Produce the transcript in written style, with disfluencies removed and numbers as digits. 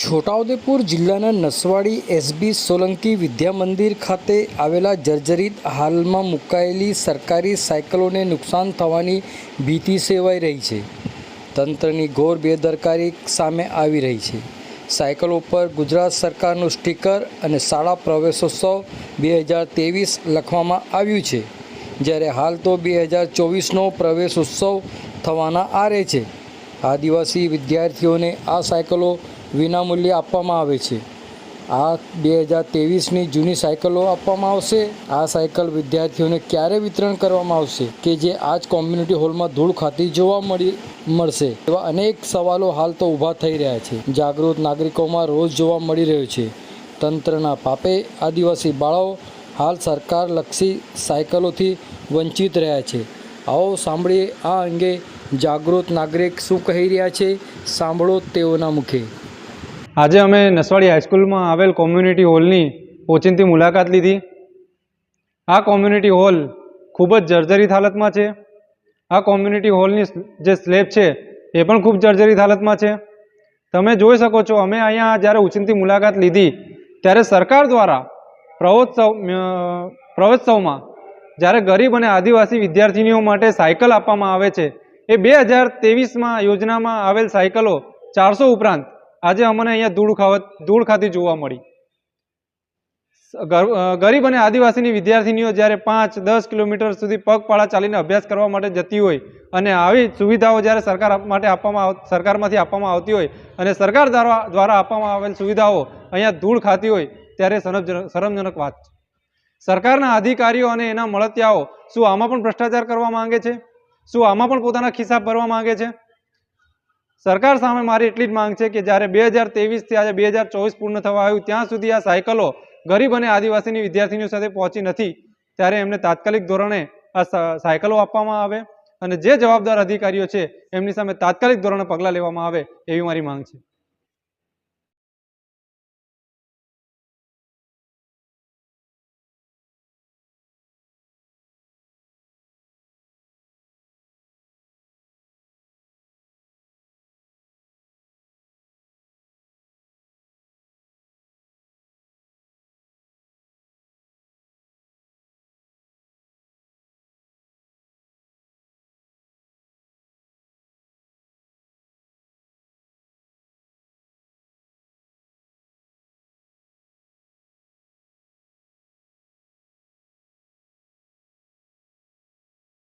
છોટાઉદેપુર જિલ્લાના નસવાડી એસબી સોલંકી વિદ્યા મંદિર ખાતે આવેલા જર્જરિત હાલમાં મુકાયેલી સરકારી સાયકલોને નુકસાન થવાની ભીતિ સેવાઈ રહી છે। તંત્રની ઘોર બેદરકારી સામે આવી રહી છે। સાયકલો પર ગુજરાત સરકારનું સ્ટીકર અને શાળા પ્રવેશોત્સવ 2023 લખવામાં આવ્યું છે, જ્યારે હાલ તો 2024નો પ્રવેશોત્સવ થવાના આરે છે। આદિવાસી વિદ્યાર્થીઓને આ સાયકલો વિનામૂલ્યે આપવામાં આવે છે। આ 2023ની જૂની સાયકલો આપવામાં આવશે। આ સાયકલ વિદ્યાર્થીઓને ક્યારે વિતરણ કરવામાં આવશે કે જે આજ કોમ્યુનિટી હોલમાં ધૂળ ખાતી જોવા મળશે? એવા અનેક સવાલો હાલ તો ઊભા થઈ રહ્યા છે। જાગૃત નાગરિકોમાં રોષ જોવા મળી રહ્યો છે। તંત્રના પાપે આદિવાસી બાળાઓ હાલ સરકારલક્ષી સાયકલોથી વંચિત રહ્યા છે। આવો સાંભળીએ આ અંગે જાગૃત નાગરિક શું કહી રહ્યા છે, સાંભળો તેઓના મુખે। આજે અમે નસવાડી હાઈસ્કૂલમાં આવેલ કોમ્યુનિટી હોલની ઓચિંતી મુલાકાત લીધી। આ કોમ્યુનિટી હોલ ખૂબ જ જર્જરિત હાલતમાં છે। આ કોમ્યુનિટી હોલની જે સ્લેબ છે એ પણ ખૂબ જર્જરિત હાલતમાં છે। તમે જોઈ શકો છો, અમે અહીંયા જ્યારે ઓચિંતી મુલાકાત લીધી ત્યારે સરકાર દ્વારા પ્રવેશોત્સવમાં જ્યારે ગરીબ અને આદિવાસી વિદ્યાર્થીનીઓ માટે સાયકલ આપવામાં આવે છે, એ 2023માં યોજનામાં આવેલ સાયકલો 400 ઉપરાંત આજે અમને અહીંયા ધૂળ ખાતી જોવા મળી। ગરીબ અને આદિવાસીની વિદ્યાર્થીનીઓ જ્યારે 5-10 કિલોમીટર સુધી પગપાળા ચાલીને અભ્યાસ કરવા માટે જતી હોય અને આવી સુવિધાઓ જ્યારે સરકારમાંથી આપવામાં આવતી હોય અને સરકાર દ્વારા આપવામાં આવેલ સુવિધાઓ અહીંયા ધૂળ ખાતી હોય ત્યારે શરમજનક વાત છે। સરકારના અધિકારીઓ અને એના મળતિયાઓ શું આમાં પણ ભ્રષ્ટાચાર કરવા માંગે છે? શું આમાં પણ પોતાના ખિસ્સા ભરવા માંગે છે? સરકાર સામે મારી એટલી જ માંગ છે કે જ્યારે 2023થી આજે 2024 પૂર્ણ થવા આવ્યું ત્યાં સુધી આ સાયકલો ગરીબ અને આદિવાસીની વિદ્યાર્થીનીઓ સાથે પહોંચી નથી, ત્યારે એમને તાત્કાલિક ધોરણે આ સાયકલો આપવામાં આવે અને જે જવાબદાર અધિકારીઓ છે એમની સામે તાત્કાલિક ધોરણે પગલાં લેવામાં આવે એવી મારી માંગ છે।